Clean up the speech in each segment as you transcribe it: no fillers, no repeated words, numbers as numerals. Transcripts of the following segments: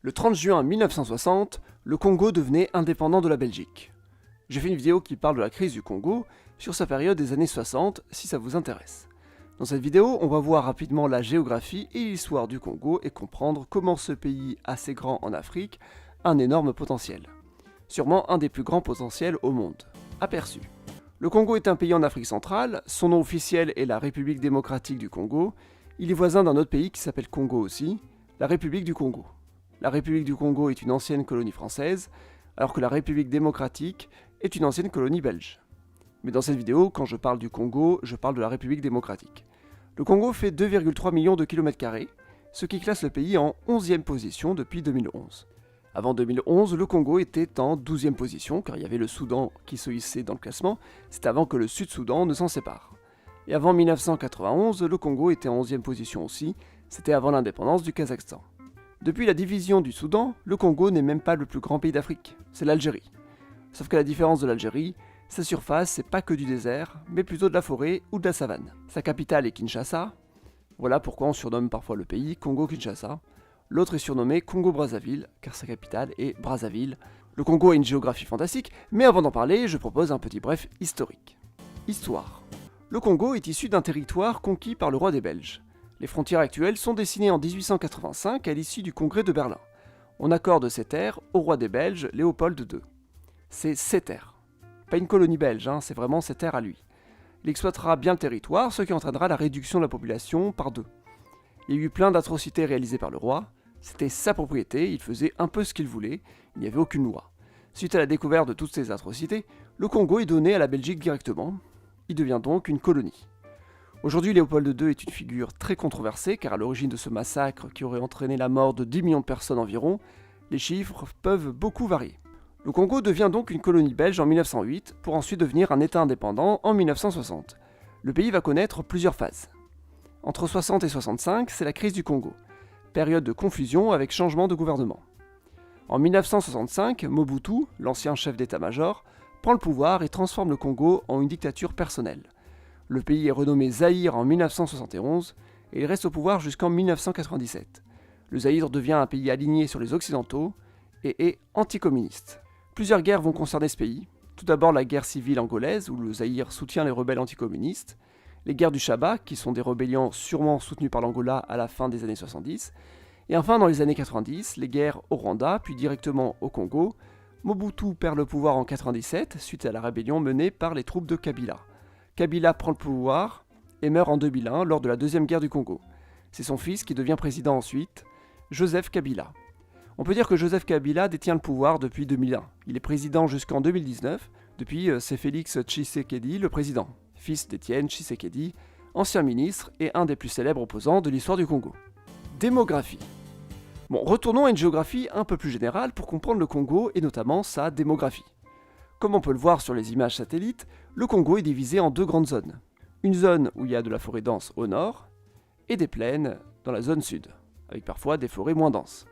Le 30 juin 1960, le Congo devenait indépendant de la Belgique. J'ai fait une vidéo qui parle de la crise du Congo sur sa période des années 60 si ça vous intéresse. Dans cette vidéo, on va voir rapidement la géographie et l'histoire du Congo et comprendre comment ce pays assez grand en Afrique a un énorme potentiel. Sûrement un des plus grands potentiels au monde. Aperçu. Le Congo est un pays en Afrique centrale, son nom officiel est la République démocratique du Congo. Il est voisin d'un autre pays qui s'appelle Congo aussi, la République du Congo. La République du Congo est une ancienne colonie française, alors que la République démocratique est une ancienne colonie belge. Mais dans cette vidéo, quand je parle du Congo, je parle de la République démocratique. Le Congo fait 2,3 millions de km², ce qui classe le pays en 11e position depuis 2011. Avant 2011, le Congo était en 12e position, car il y avait le Soudan qui se hissait dans le classement, c'est avant que le Sud-Soudan ne s'en sépare. Et avant 1991, le Congo était en 11e position aussi, c'était avant l'indépendance du Kazakhstan. Depuis la division du Soudan, le Congo n'est même pas le plus grand pays d'Afrique, c'est l'Algérie. Sauf qu'à la différence de l'Algérie, sa surface c'est pas que du désert, mais plutôt de la forêt ou de la savane. Sa capitale est Kinshasa, voilà pourquoi on surnomme parfois le pays Congo-Kinshasa. L'autre est surnommé Congo-Brazzaville, car sa capitale est Brazzaville. Le Congo a une géographie fantastique, mais avant d'en parler, je propose un petit bref historique. Histoire. Le Congo est issu d'un territoire conquis par le roi des Belges. Les frontières actuelles sont dessinées en 1885 à l'issue du congrès de Berlin. On accorde ces terres au roi des Belges, Léopold II. C'est ses terres. Pas une colonie belge, c'est vraiment ses terres à lui. Il exploitera bien le territoire, ce qui entraînera la réduction de la population par 2. Il y a eu plein d'atrocités réalisées par le roi. C'était sa propriété, il faisait un peu ce qu'il voulait, il n'y avait aucune loi. Suite à la découverte de toutes ces atrocités, le Congo est donné à la Belgique directement. Il devient donc une colonie. Aujourd'hui, Léopold II est une figure très controversée car à l'origine de ce massacre qui aurait entraîné la mort de 10 millions de personnes environ, les chiffres peuvent beaucoup varier. Le Congo devient donc une colonie belge en 1908 pour ensuite devenir un État indépendant en 1960. Le pays va connaître plusieurs phases. Entre 60 et 65, c'est la crise du Congo, période de confusion avec changement de gouvernement. En 1965, Mobutu, l'ancien chef d'état-major, prend le pouvoir et transforme le Congo en une dictature personnelle. Le pays est renommé Zaïre en 1971 et il reste au pouvoir jusqu'en 1997. Le Zaïre devient un pays aligné sur les Occidentaux et est anticommuniste. Plusieurs guerres vont concerner ce pays. Tout d'abord la guerre civile angolaise où le Zaïre soutient les rebelles anticommunistes, les guerres du Chaba qui sont des rébellions sûrement soutenues par l'Angola à la fin des années 70, et enfin dans les années 90, les guerres au Rwanda puis directement au Congo. Mobutu perd le pouvoir en 97 suite à la rébellion menée par les troupes de Kabila. Kabila prend le pouvoir et meurt en 2001 lors de la deuxième guerre du Congo. C'est son fils qui devient président ensuite, Joseph Kabila. On peut dire que Joseph Kabila détient le pouvoir depuis 2001. Il est président jusqu'en 2019. Depuis, c'est Félix Tshisekedi, le président, fils d'Étienne Tshisekedi, ancien ministre et un des plus célèbres opposants de l'histoire du Congo. Démographie. Bon, retournons à une géographie un peu plus générale pour comprendre le Congo et notamment sa démographie. Comme on peut le voir sur les images satellites, le Congo est divisé en deux grandes zones. Une zone où il y a de la forêt dense au nord et des plaines dans la zone sud, avec parfois des forêts moins denses.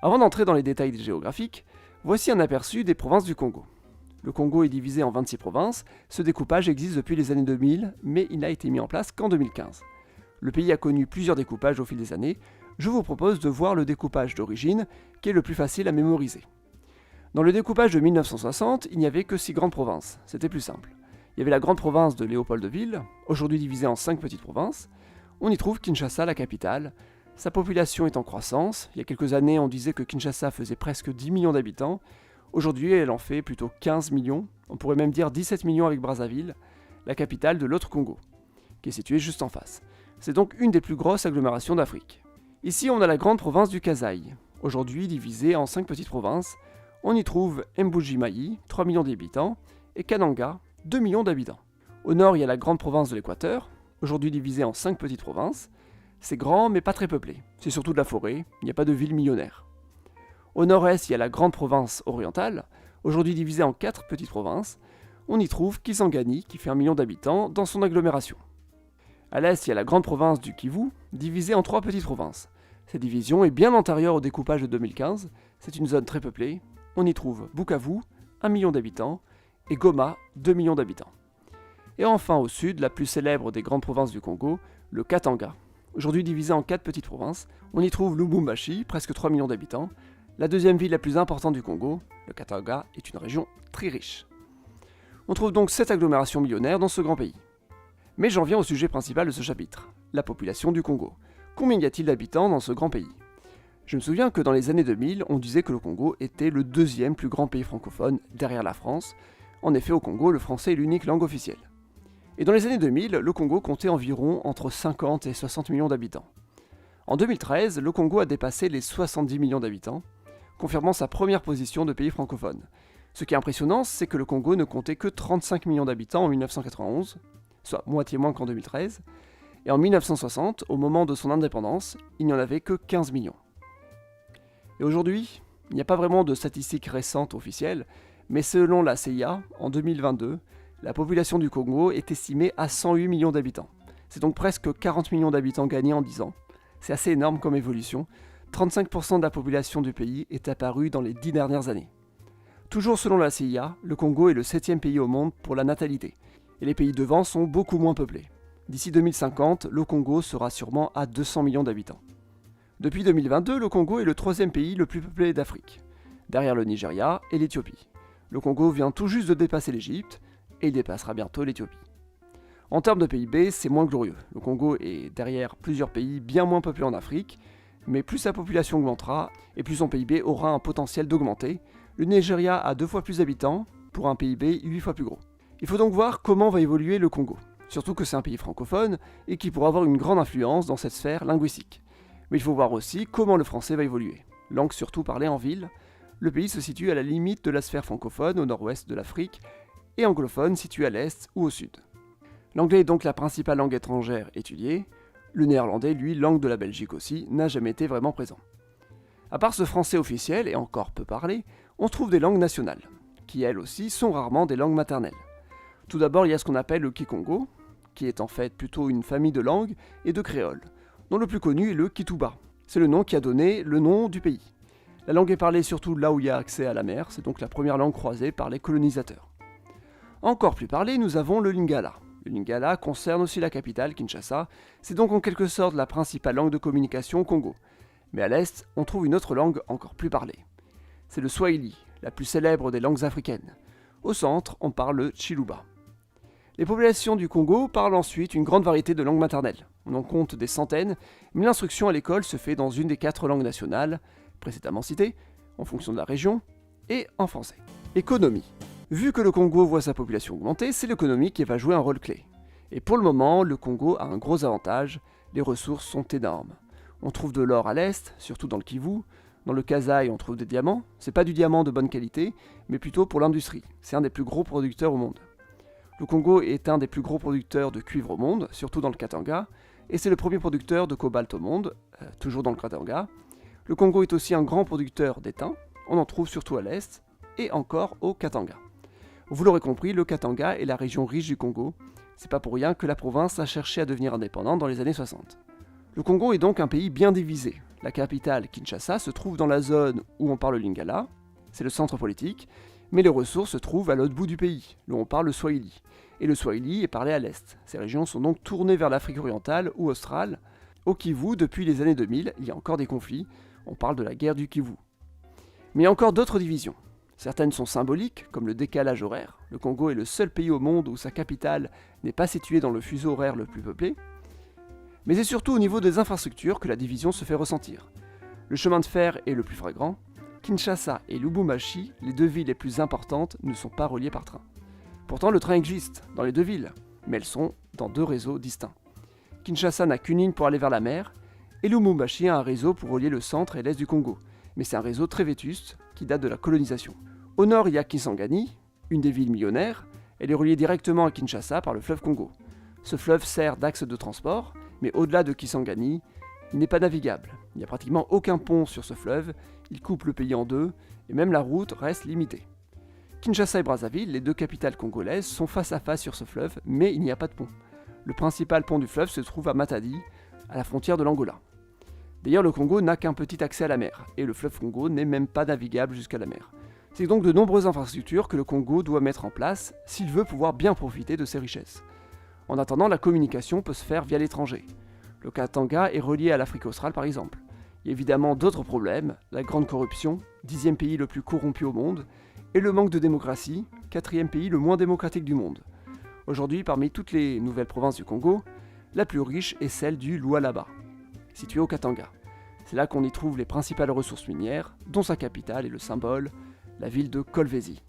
Avant d'entrer dans les détails géographiques, voici un aperçu des provinces du Congo. Le Congo est divisé en 26 provinces, ce découpage existe depuis les années 2000, mais il n'a été mis en place qu'en 2015. Le pays a connu plusieurs découpages au fil des années, je vous propose de voir le découpage d'origine, qui est le plus facile à mémoriser. Dans le découpage de 1960, il n'y avait que 6 grandes provinces, c'était plus simple. Il y avait la grande province de Léopoldville, aujourd'hui divisée en 5 petites provinces. On y trouve Kinshasa, la capitale. Sa population est en croissance. Il y a quelques années, on disait que Kinshasa faisait presque 10 millions d'habitants. Aujourd'hui, elle en fait plutôt 15 millions. On pourrait même dire 17 millions avec Brazzaville, la capitale de l'autre Congo, qui est située juste en face. C'est donc une des plus grosses agglomérations d'Afrique. Ici, on a la grande province du Kasaï, aujourd'hui divisée en 5 petites provinces. On y trouve Mbuji-Mayi, 3 millions d'habitants, et Kananga, 2 millions d'habitants. Au nord, il y a la grande province de l'Équateur, aujourd'hui divisée en 5 petites provinces. C'est grand, mais pas très peuplé. C'est surtout de la forêt, il n'y a pas de ville millionnaire. Au nord-est, il y a la grande province orientale, aujourd'hui divisée en 4 petites provinces. On y trouve Kisangani, qui fait 1 million d'habitants, dans son agglomération. À l'est, il y a la grande province du Kivu, divisée en 3 petites provinces. Cette division est bien antérieure au découpage de 2015, c'est une zone très peuplée. On y trouve Bukavu, 1 million d'habitants, et Goma, 2 millions d'habitants. Et enfin au sud, la plus célèbre des grandes provinces du Congo, le Katanga. aujourd'hui divisée en 4 petites provinces. On y trouve Lubumbashi, presque 3 millions d'habitants. La deuxième ville la plus importante du Congo, le Katanga, est une région très riche. On trouve donc 7 agglomérations millionnaires dans ce grand pays. Mais j'en viens au sujet principal de ce chapitre, la population du Congo. Combien y a-t-il d'habitants dans ce grand pays ? Je me souviens que dans les années 2000, on disait que le Congo était le deuxième plus grand pays francophone derrière la France. En effet, au Congo, le français est l'unique langue officielle. Et dans les années 2000, le Congo comptait environ entre 50 et 60 millions d'habitants. En 2013, le Congo a dépassé les 70 millions d'habitants, confirmant sa première position de pays francophone. Ce qui est impressionnant, c'est que le Congo ne comptait que 35 millions d'habitants en 1991, soit moitié moins qu'en 2013, et en 1960, au moment de son indépendance, il n'y en avait que 15 millions. Et aujourd'hui, il n'y a pas vraiment de statistiques récentes officielles, mais selon la CIA, en 2022, la population du Congo est estimée à 108 millions d'habitants. C'est donc presque 40 millions d'habitants gagnés en 10 ans. C'est assez énorme comme évolution. 35% de la population du pays est apparue dans les 10 dernières années. Toujours selon la CIA, le Congo est le 7e pays au monde pour la natalité, et les pays devant sont beaucoup moins peuplés. D'ici 2050, le Congo sera sûrement à 200 millions d'habitants. Depuis 2022, le Congo est le 3e pays le plus peuplé d'Afrique, derrière le Nigeria et l'Éthiopie. Le Congo vient tout juste de dépasser l'Égypte, et il dépassera bientôt l'Éthiopie. En termes de PIB, c'est moins glorieux. Le Congo est derrière plusieurs pays bien moins peuplés en Afrique, mais plus sa population augmentera, et plus son PIB aura un potentiel d'augmenter. Le Nigeria a 2 fois plus d'habitants, pour un PIB 8 fois plus gros. Il faut donc voir comment va évoluer le Congo, surtout que c'est un pays francophone, et qui pourra avoir une grande influence dans cette sphère linguistique. Mais il faut voir aussi comment le français va évoluer. Langue surtout parlée en ville, le pays se situe à la limite de la sphère francophone au nord-ouest de l'Afrique, et anglophone situé à l'est ou au sud. L'anglais est donc la principale langue étrangère étudiée. Le néerlandais, lui, langue de la Belgique aussi, n'a jamais été vraiment présent. À part ce français officiel, et encore peu parlé, on trouve des langues nationales, qui elles aussi sont rarement des langues maternelles. Tout d'abord, il y a ce qu'on appelle le Kikongo, qui est en fait plutôt une famille de langues et de créoles, dont le plus connu est le Kituba. C'est le nom qui a donné le nom du pays. La langue est parlée surtout là où il y a accès à la mer, c'est donc la première langue croisée par les colonisateurs. Encore plus parlé, nous avons le Lingala. Le Lingala concerne aussi la capitale, Kinshasa, c'est donc en quelque sorte la principale langue de communication au Congo. Mais à l'est, on trouve une autre langue encore plus parlée. C'est le Swahili, la plus célèbre des langues africaines. Au centre, on parle le Chiluba. Les populations du Congo parlent ensuite une grande variété de langues maternelles. On en compte des centaines, mais l'instruction à l'école se fait dans une des 4 langues nationales, précédemment citées, en fonction de la région, et en français. Économie. Vu que le Congo voit sa population augmenter, c'est l'économie qui va jouer un rôle clé. Et pour le moment, le Congo a un gros avantage, les ressources sont énormes. On trouve de l'or à l'est, surtout dans le Kivu. Dans le Kasaï, on trouve des diamants. C'est pas du diamant de bonne qualité, mais plutôt pour l'industrie. C'est un des plus gros producteurs au monde. Le Congo est un des plus gros producteurs de cuivre au monde, surtout dans le Katanga, et c'est le premier producteur de cobalt au monde, toujours dans le Katanga. Le Congo est aussi un grand producteur d'étain, on en trouve surtout à l'est, et encore au Katanga. Vous l'aurez compris, le Katanga est la région riche du Congo. C'est pas pour rien que la province a cherché à devenir indépendante dans les années 60. Le Congo est donc un pays bien divisé. La capitale, Kinshasa, se trouve dans la zone où on parle le Lingala, c'est le centre politique, mais les ressources se trouvent à l'autre bout du pays, où on parle le Swahili. Et le Swahili est parlé à l'est. Ces régions sont donc tournées vers l'Afrique orientale ou australe. Au Kivu, depuis les années 2000, il y a encore des conflits. On parle de la guerre du Kivu. Mais il y a encore d'autres divisions. Certaines sont symboliques, comme le décalage horaire. Le Congo est le seul pays au monde où sa capitale n'est pas située dans le fuseau horaire le plus peuplé. Mais c'est surtout au niveau des infrastructures que la division se fait ressentir. Le chemin de fer est le plus flagrant. Kinshasa et Lubumbashi, les 2 villes les plus importantes, ne sont pas reliées par train. Pourtant, le train existe dans les 2 villes, mais elles sont dans 2 réseaux distincts. Kinshasa n'a qu'une ligne pour aller vers la mer, et Lubumbashi a un réseau pour relier le centre et l'est du Congo. Mais c'est un réseau très vétuste qui date de la colonisation. Au nord, il y a Kisangani, une des villes millionnaires. Elle est reliée directement à Kinshasa par le fleuve Congo. Ce fleuve sert d'axe de transport, mais au-delà de Kisangani, il n'est pas navigable. Il n'y a pratiquement aucun pont sur ce fleuve, il coupe le pays en 2, et même la route reste limitée. Kinshasa et Brazzaville, les 2 capitales congolaises, sont face à face sur ce fleuve, mais il n'y a pas de pont. Le principal pont du fleuve se trouve à Matadi, à la frontière de l'Angola. D'ailleurs, le Congo n'a qu'un petit accès à la mer, et le fleuve Congo n'est même pas navigable jusqu'à la mer. C'est donc de nombreuses infrastructures que le Congo doit mettre en place s'il veut pouvoir bien profiter de ses richesses. En attendant, la communication peut se faire via l'étranger. Le Katanga est relié à l'Afrique australe par exemple. Il y a évidemment d'autres problèmes, la grande corruption, 10e pays le plus corrompu au monde, et le manque de démocratie, 4e pays le moins démocratique du monde. Aujourd'hui, parmi toutes les nouvelles provinces du Congo, la plus riche est celle du Lualaba, située au Katanga. C'est là qu'on y trouve les principales ressources minières, dont sa capitale et le symbole, la ville de Kolwezi.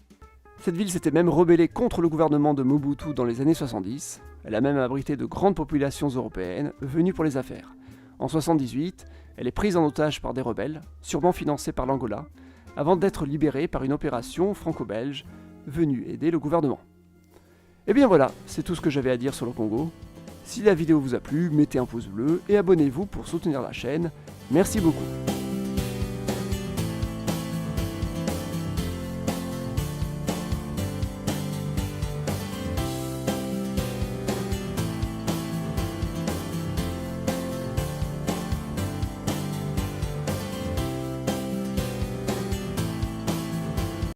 Cette ville s'était même rebellée contre le gouvernement de Mobutu dans les années 70. Elle a même abrité de grandes populations européennes venues pour les affaires. En 78, elle est prise en otage par des rebelles, sûrement financés par l'Angola, avant d'être libérée par une opération franco-belge venue aider le gouvernement. Et bien voilà, c'est tout ce que j'avais à dire sur le Congo. Si la vidéo vous a plu, mettez un pouce bleu et abonnez-vous pour soutenir la chaîne. Merci beaucoup.